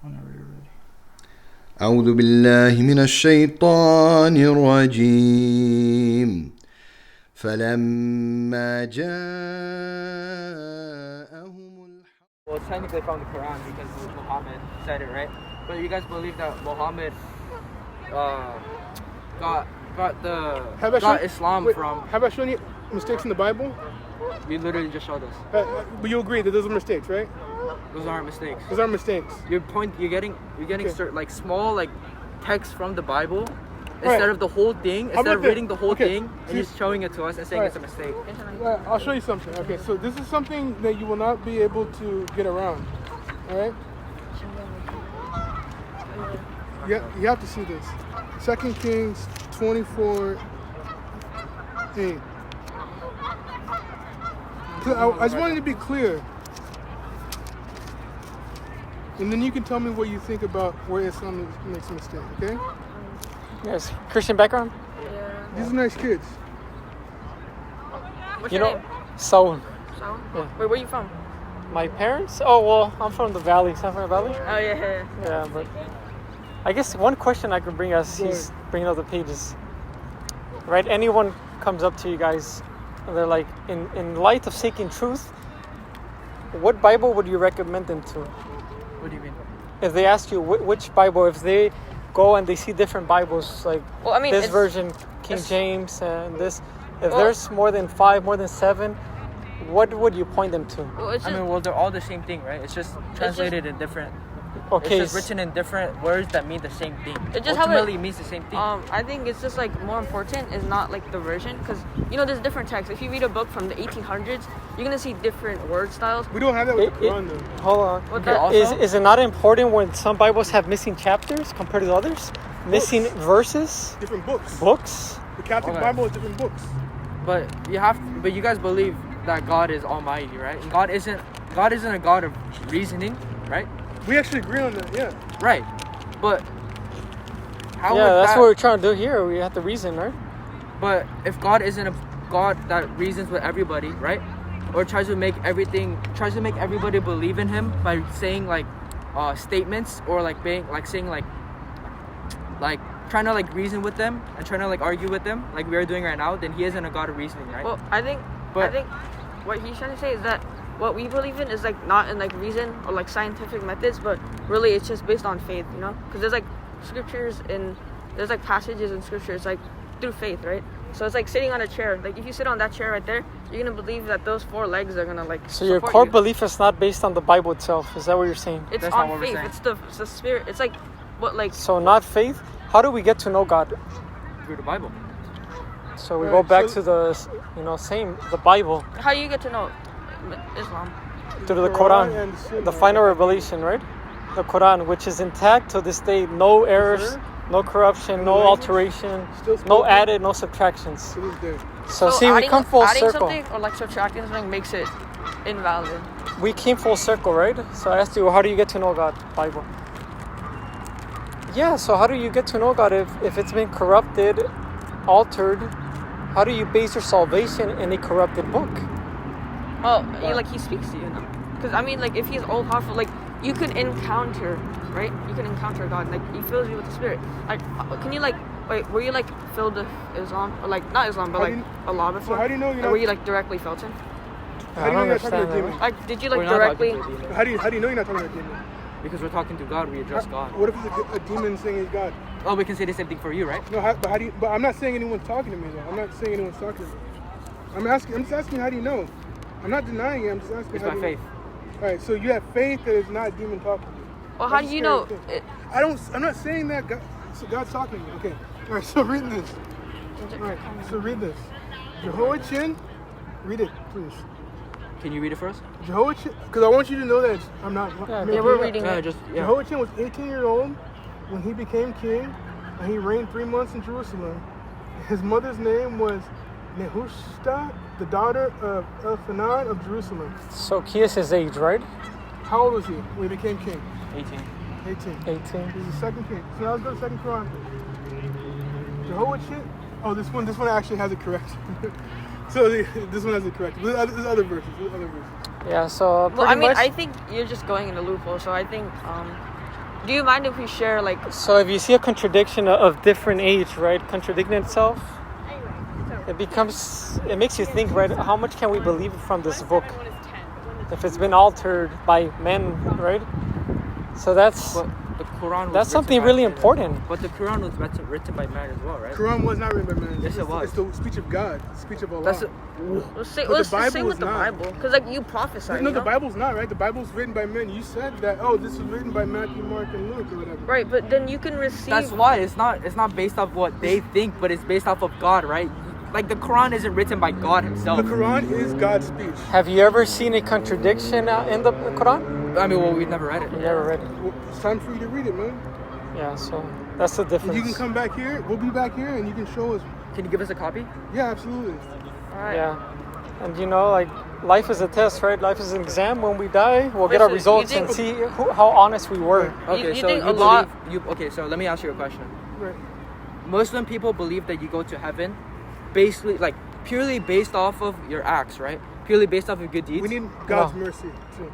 Whenever you're ready. أعوذ بالله من الشيطان الرجيم فلما جاءهم Well, it's technically from the Quran because Muhammad said it, right? But you guys believe that Muhammad got Islam from... Have I shown you mistakes in the Bible? You literally just showed us. But you agree that those are mistakes, right? Those aren't mistakes. Those aren't mistakes. You're getting Okay. certain, like small like text from the Bible instead of the whole thing. Instead of reading the whole thing and just showing it to us and saying it's a mistake. Right, I'll show you something. Okay, so this is something that you will not be able to get around. All right? Yeah, you have to see this. 2 Kings 24:8. I just wanted to be clear. And then you can tell me what you think about where Islam makes a mistake, okay? Yes, Christian background? Yeah. These are nice kids. What's You your know, name? Saul. So? Yeah. Wait, where are you from? My parents? Oh, well, I'm from the valley. I'm from the valley? Oh, yeah. Yeah, but I guess one question I could bring as he's bringing up the pages, right? Anyone comes up to you guys and they're like, in light of seeking truth, what Bible would you recommend them to? What do you mean? If they ask you which Bible, if they go and they see different Bibles, like Well, I mean, this it's- version, King James, and this, if there's more than 5, more than 7, what would you point them to? Well, it's just, They're all the same thing, right? It's just translated in different... Okay, It's just written in different words that mean the same thing. It just Ultimately, it means the same thing. I think it's just like more important is not like the version, because you know there's different texts. If you read a book from the 1800s, you're gonna see different word styles. We don't have that with the Quran, though. Hold on. What Is it not important when some Bibles have missing chapters compared to others? Missing verses? Different books. Books? The Catholic Okay. Bible is different books. But you guys believe that God is almighty, right? And God isn't a God of reasoning, right? We actually agree on that, yeah. Right. But how would That's that, what we're trying to do here. We have to reason, right? But if God isn't a God that reasons with everybody, right? Or tries to make everybody believe in him by saying like statements or like saying like trying to like reason with them and trying to like argue with them like we are doing right now, then he isn't a God of reasoning, right? Well, I think what he's trying to say is that what we believe in is like not in like reason or like scientific methods, but really it's just based on faith, you know? Because there's like scriptures and there's like passages in scripture. It's like through faith, right? So it's like sitting on a chair. Like if you sit on that chair right there, you're gonna believe that those 4 legs are gonna like. So your support core you. belief is not based on the Bible itself. Is that what you're saying? It's That's not on what we're faith. saying. It's the spirit. It's like what like. So not faith? How do we get to know God? Through the Bible. So we Right, go back so- to the Bible, How do you get to know Islam? to the and Quran, Sunnah. the final revelation, right? The Quran, which is intact to this day, no errors, sir. no corruption, no language? alteration, Still no spoken? added, no subtractions. To this day. So see, we come full adding circle. something or like subtracting something makes it invalid. We came full circle, right? So I asked you, how do you get to know God? Bible. Yeah, so how do you get to know God if it's been corrupted, altered? How do you base your salvation in a corrupted book? Well, he speaks to you, because I mean, like if he's all powerful, like you could encounter, right? You can encounter God, like he fills you with the Spirit. Like, can you were you like filled with Islam or like not Islam, but How like do you- Allah before? how do you know you're Like, not- were you like directly felt him? How do you know you're not talking to a understand demon? Like, did you like We're not directly? talking to a demon. How do you know you're not talking to a demon? Because we're talking to God, we address God. What if it's a demon saying he's God? Oh, we can say the same thing for you, right? No, but how do you? But I'm not saying anyone's talking to me though. I'm not saying anyone's talking to me. I'm just asking, how do you know? I'm not denying it. I'm just asking. It's how by do you faith. All right, so you have faith that it's not a demon talking to you. Well, how do That's you a know? scary thing. I'm not saying that God's talking to me. Okay. All right. So read this. All right. So read this. Jehoiachin. Read it, please. Can you read it for us? Jehoiachin, because I want you to know that I'm not. Yeah, Yeah, we're reading Yeah, it. Jehoiachin was 18 years old when he became king, and he reigned 3 months in Jerusalem. His mother's name was Nehushta, the daughter of Elphanan of Jerusalem. So key is his age, right? How old was he when he became king? 18. 18. 18. He's the second king. So now let's go to Second Chronicles. Jehoiachin. Oh, this one actually has it correct. So this one has it correct. There's other verses. Yeah, so Well, I pretty mean, much. I think you're just going in a loophole. So I think Do you mind if we share like? So if you see a contradiction of different age, right, contradicting itself, it makes you think, right, how much can we believe from this book if it's been altered by men, right? So that's the Quran. That's something really important. But the Quran was written by man as well, right? Quran was not written by man. Yes, it was. It's the speech of God, the speech of Allah. That's Let's the just Bible same is with the not. Bible, because like you prophesy. No, you the know? Bible's not, right? The Bible's written by men. You said that, this was written by Matthew, Mark, and Luke, or whatever. Right, but then you can receive. That's why it's not based off what they think, but it's based off of God, right? Like the Quran isn't written by God himself. The Quran is God's speech. Have you ever seen a contradiction in the Quran? I mean, well, we've never read it. You never read it. Well, it's time for you to read it, man. Yeah, so that's the difference. You can come back here. We'll be back here, and you can show us. Can you give us a copy? Yeah, absolutely. All right. Yeah. And you know, like, life is a test, right? Life is an exam. When we die, we'll get our Listen, results you and think- see how honest we were. Okay, you so think you a lot- believe okay, so let me ask you a question. Right. Muslim people believe that you go to heaven basically like purely based off of your acts, right? Purely based off of good deeds. We need God's No. mercy, too.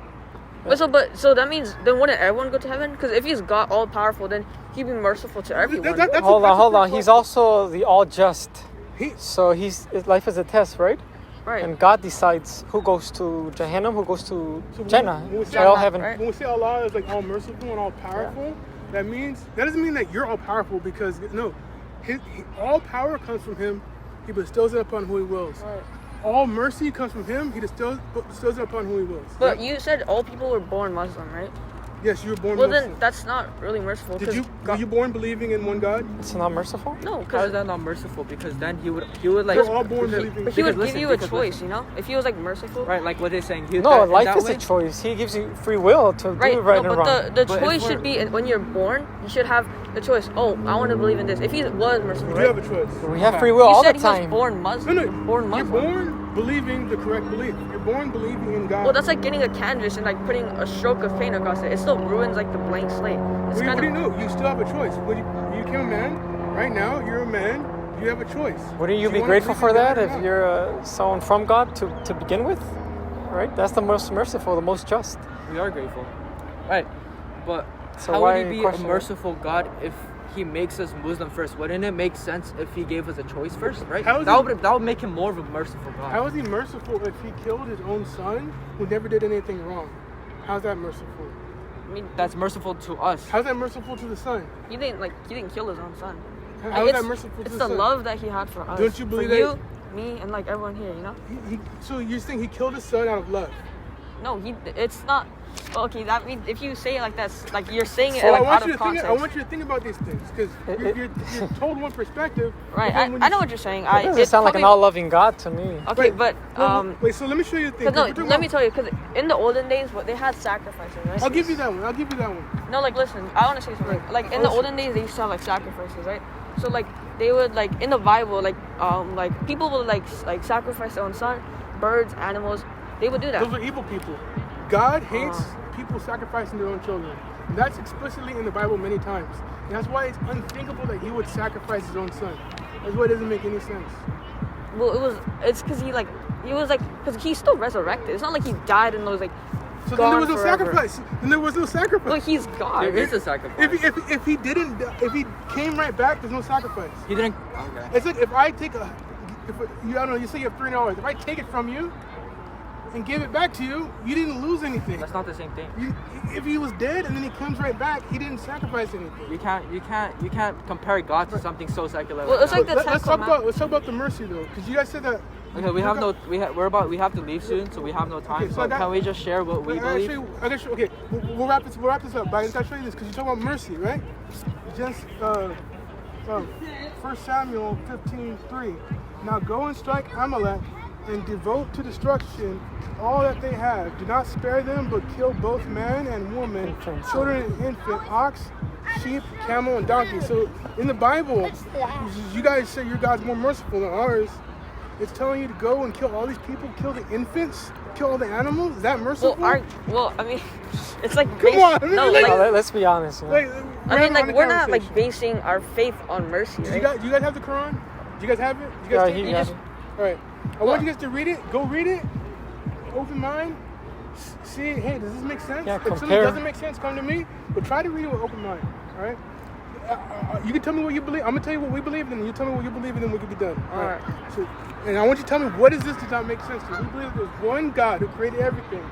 So that means then wouldn't everyone go to heaven? Because if he's God all powerful, then he'd be merciful to everyone. That's Hold a on. fair He's question. also the all just. He- So life is a test, right? Right. And God decides who goes to Jahannam, who goes to So Jannah. when we say Or all Jannah, heaven. right? When we say Allah is like all merciful and all powerful, that doesn't mean that you're all powerful, because no, all power comes from Him. He bestows it upon who He wills. Right. All mercy comes from Him. He bestows it upon who He wills. But you said all people were born Muslim, right? Yes, you were born Well, Muslim. then that's not really merciful. Were you born believing in one God? It's not merciful? No, How is because that not merciful? Because then he would like We're all born believing. he would because give you a because choice, you know? If he was like merciful. right, like what they're saying. No, in life that is way, a choice. He gives you free will to Right, do right no, and but wrong. the But choice if should we're- be when you're born. You should have the choice. Oh, I want to believe in this. If he was merciful, You right? have a choice. We have free will You all the said he was time. born Muslim. No, Born you're Muslim. born believing the correct belief. You're born believing in God. Well, that's like getting a canvas and like putting a stroke of paint across it. It still ruins like the blank slate. It's What kind do you of know? You still have a choice. When you became a man, right now you're a man. You have a choice. Wouldn't you Do be wanna grateful believe for in God that or if not? you're someone from God to begin with? Right? That's the most merciful, the most just. we are grateful, right? But So how why would he be a question it? merciful God if he makes us Muslim first? Wouldn't it make sense if he gave us a choice first, right? How is That would make him more of a merciful God. How is he merciful if he killed his own son who never did anything wrong? How's that merciful? I mean, That's merciful to us. How's that merciful to the son? he didn't kill his own son. How's Like, that merciful to it's the the son? love that he had for us. Don't you believe for that- you, me, and like everyone here? You know? So you're saying he killed his son out of love? No, it's not. Okay, that means if you say it like that, like you're saying it So like I want out you of to think. context. I want you to think about these things, because you're told one perspective. Right, but then when I you- know what you're saying. That doesn't It's sound like an probably- all-loving God to me. Okay, Wait, but wait. So let me show you the thing. 'cause no, We're talking let me about- tell you, because in the olden days, what they had sacrifices, right? I'll give you that one. No, like listen, I want to say something. Like in the olden days, they used to have like sacrifices, right? So like they would like in the Bible, like people would like sacrifice their own son, birds, animals. They would do that. Those are evil people. God hates people sacrificing their own children. And that's explicitly in the Bible many times. And that's why it's unthinkable that he would sacrifice his own son. That's why it doesn't make any sense. Well, it's because because he still resurrected. It's not like he died and was like. So then there gone was no forever. sacrifice. Then there was no sacrifice. Look, he's God. There is a sacrifice. If he didn't, if he came right back, there's no sacrifice. He didn't. Okay. It's like if I take I don't know, you say you have $3. If I take it from you and give it back to you, you didn't lose anything. That's not the same thing. If he was dead and then he comes right back, he didn't sacrifice anything. You can't compare God to something so secular. Well, it's like the Let's Ten talk about the mercy though, because you guys said that. Okay, we have to leave soon, so we have no time. Okay, so I got- can we just share what we I gotta believe? show you, okay, we'll wrap this up. But I gotta show you this because you talk about mercy, right? Just 1 Samuel 15:3. Now go and strike Amalek and devote to destruction all that they have. Do not spare them, but kill both man and woman, Infants. children and infant, ox, sheep, camel, and donkey. So in the Bible, you guys say your God's more merciful than ours. It's telling you to go and kill all these people, kill the infants, kill all the animals. Is that merciful? I mean, it's like Come on, no, like- like, Let's be honest. You know? Like, I mean, like having a we're not like conversation. basing our faith on mercy, Do right? you guys have the Quran? Do you guys have it? Do you guys Yeah, take he it? got it. All right. I want you guys to read it. Go read it. Open mind. See, hey, does this make sense? Yeah, if something compare. doesn't make sense, come to me. But try to read it with open mind. All right. You can tell me what you believe. I'm gonna tell you what we believe in, and you tell me what you believe in, and we can be done. All right. So, and I want you to tell me what is this does not make sense to you. We believe there's one God who created everything,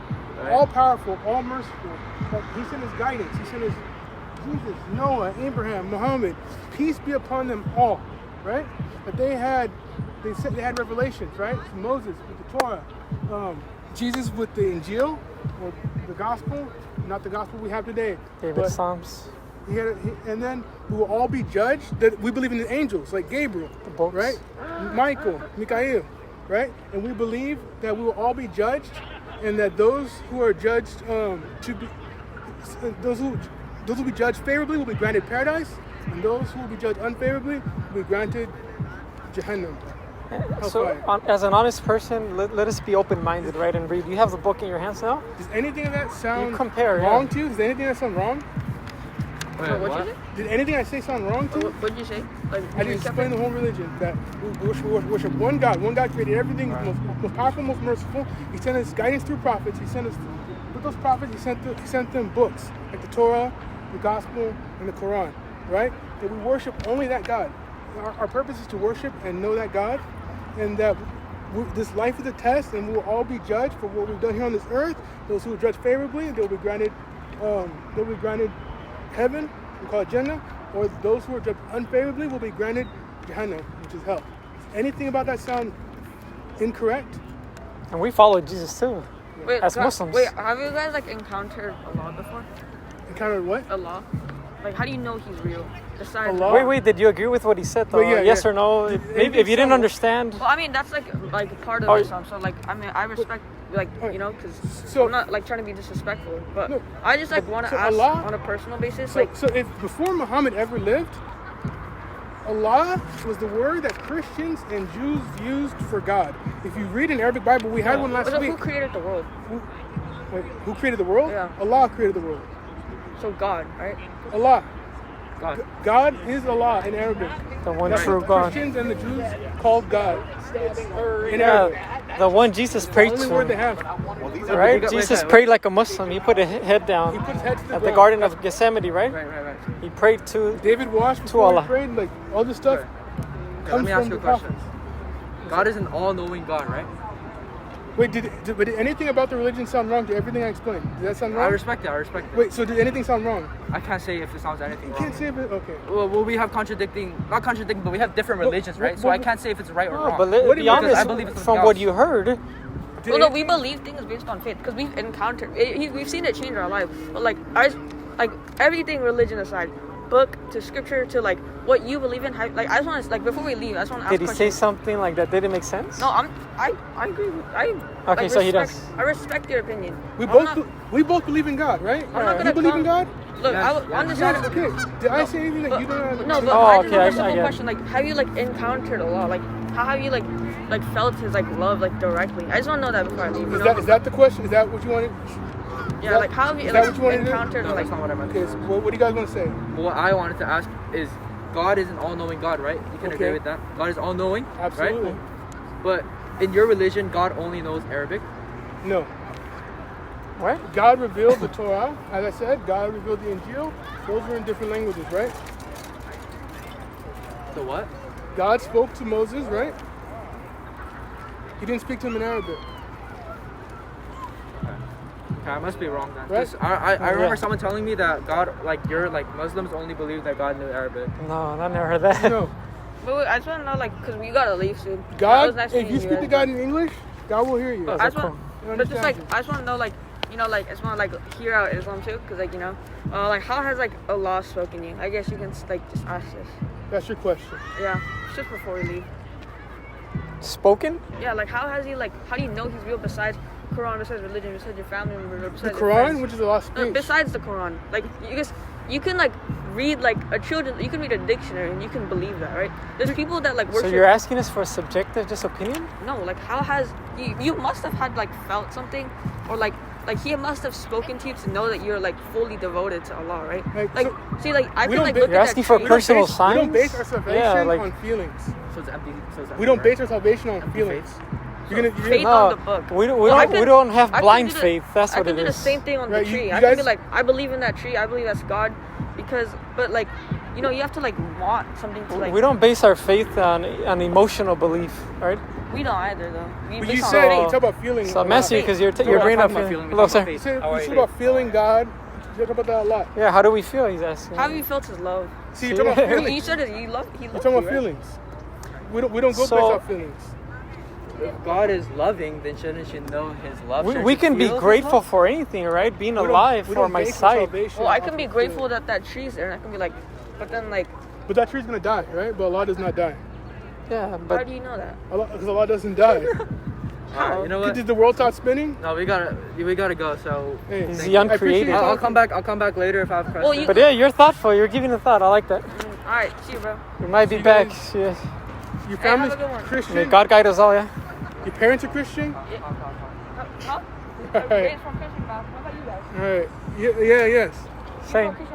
all powerful, all merciful. But He sent His guidance. He sent His Jesus, Noah, Abraham, Muhammad. Peace be upon them all. Right? But they had revelations. Right? So Moses with the Torah, Jesus with the Injil or the gospel, not the gospel we have today. David Psalms. And then we will all be judged. That we believe in the angels, like Gabriel, The books. right? Michael, Mikael, right? And we believe that we will all be judged, and that those who are judged those who will be judged favorably will be granted paradise, and those who will be judged unfavorably will be granted Jahannam. So, as an honest person, let us be open-minded, right, and read. You have the book in your hands now. Does anything of that sound You compare, wrong yeah. to you? Does anything that sound wrong? Wait, What'd you say? Did anything I say sound wrong to you? What'd you say? Like, I just explained the whole religion, that we worship one God. One God created everything, most powerful, most merciful. He sent us guidance through prophets. He sent us, with those prophets, he sent them books, like the Torah, the Gospel, and the Quran, right? That we worship only that God. Our purpose is to worship and know that God, and that this life is a test, and we will all be judged for what we've done here on this earth. Those who are judged favorably, they'll be granted heaven, we call it Jannah, or those who are judged unfavorably will be granted Jahannam, which is hell. Does anything about that sound incorrect? And we follow Jesus too, Wait, as Muslims. Wait, have you guys like encountered Allah before? Encountered what? Allah? Like, how do you know He's real? Besides, Allah? Wait, did you agree with what he said though? Well, yeah, yes yeah. or no? Maybe if you didn't understand. well, I mean, that's like part of Oh, Islam. So like, I mean, I respect because So- I'm not like trying to be disrespectful, but No, I just like want to so ask Allah- on a personal basis, So, like, so if before Muhammad ever lived, Allah was the word that Christians and Jews used for God. If you read an Arabic Bible, we had one last so week. who created the world? Who created the world? Yeah. Allah created the world. So God, right? Allah. God. God is Allah in Arabic. The one That's true what God. Christians and the Jews called God in Yeah, Arabic. the one Jesus prayed Only word they to. have. Right? Wait, Jesus wait. prayed like a Muslim. He put his head He down put his head to the at the ground. Garden of Gethsemane, right? Right. He prayed to. David washed before Allah. he prayed. Like all this stuff Let comes me ask from you the a question. prophets. God is an all-knowing God, right? Wait, did anything about the religion sound wrong to everything I explained? Did that sound I wrong? respect it. Wait, so did anything sound wrong? I can't say if it sounds anything You wrong. can't say if it. Okay. Well, we have not contradicting, but we have different religions, right? So I can't say if it's right or No, wrong. but What do be you- honest, I believe it's from something what else. you heard, Well, no, we believe things based on faith because we've encountered. We've seen it change our life. But like, everything religion aside, book to scripture to like what you believe in. Like, I just want to like before we leave, I just want to ask. did he say questions. something like that didn't make sense? No, I agree. Okay, so he does. I respect your opinion. We I'm both not- we both believe in God, right? I'm not You gonna believe in come- God? Look, Yes. on this Yes. side. Okay. Did I say anything that you don't? No, but Oh, I just okay, have I a simple get it. question. Like, have you like encountered Allah? Like, how have you like felt His like love like directly? I just want to know that before I leave. You know? Is that the question? Is that what you wanted? Yeah, like how have you is that like what you wanted to do? encountered No, like? that's not what I meant. Okay. So what do you guys want to say? What I wanted to ask is, God is an all-knowing God, right? You can agree Okay. with that. God is all-knowing, Absolutely. right? But in your religion, God only knows Arabic. No. What? God revealed the Torah, as I said. God revealed the Injil. Those were in different languages, right? The what? God spoke to Moses, right? He didn't speak to him in Arabic. Okay, I must be wrong then. Right. 'Cause I remember Yeah. someone telling me that God, like Muslims only believe that God knew Arabic. No, I never heard that. No. But wait, I just want to know like because we gotta leave soon. That was God, nice if meeting you speak to guys, God but- in English, God will hear you. Oh, I just cool. want, I but just like understand I just want to know like like I just want to like hear out Islam too because like like how has like Allah spoken to you? I guess you can like just ask this. That's your question. Yeah, just before we leave. Spoken? Yeah, like how has he like how do you know He's real besides Quran, besides religion, besides your family members, The besides your Quran, friends? which is a lost No, speech. besides the Quran, like you can like read like you can read a dictionary and you can believe that, right? There's people that like So worship. you're asking us for a subjective just opinion? No, like how has you must have had like felt something, or like He must have spoken to you to know that you're like fully devoted to Allah, right? Like, Like, so see, like I we can don't like ba- look You're at asking that for tree. personal we don't signs? base our salvation Yeah, like- on feelings. So it's empty. We don't base our salvation on Empty feelings. You're faith No, on the book. we I could- don't have I could blind do the- faith. That's I what can it do the is. same thing on Right, the you tree. I guys- can be like, I believe in that tree. I believe that's God, but like, you know, you have to like want something to like. We don't base our faith on emotional belief, right? We don't either though. We But base you on said faith. you talk about feeling. So a I'm lot. asking you because you're We're bringing not up. talking about feeling, we're Hello, talking sir. about You faith. said How you are talk you? about feeling God. You talk about that a lot. Yeah, how do we feel? He's asking. How have you felt His love? See, you talk about Yeah. You feelings. said it. He You loves talk you. about Right? feelings. We don't go based So- off feelings. If God is loving, then shouldn't you know His love? We Shouldn't we you can be feel His grateful love? for anything, right? Being We don't- alive we for don't my base sight. salvation Well, I off can of be feelings. grateful that that tree's there, and I can be like, but then like, But that tree's gonna die, right? But Allah does not die. Yeah, how but do you know that? Because Allah doesn't die. Alright, you know what? Did the world stop spinning? No, we gotta go. So Hey, He's thank the you. I appreciate uncreated. you I'll talking. come back. I'll come back later if I have questions. Well, you- but yeah, you're thoughtful. You're giving a thought. I like that. All right, see you, bro. We might be you back. guys. Yes. Your Hey, have family's a good one. May Christian. God guide us all. Yeah. Your parents are Christian. Huh? All right. Raised from Christian, bro. What about you guys? All right. Yeah. Yes. Same. Christian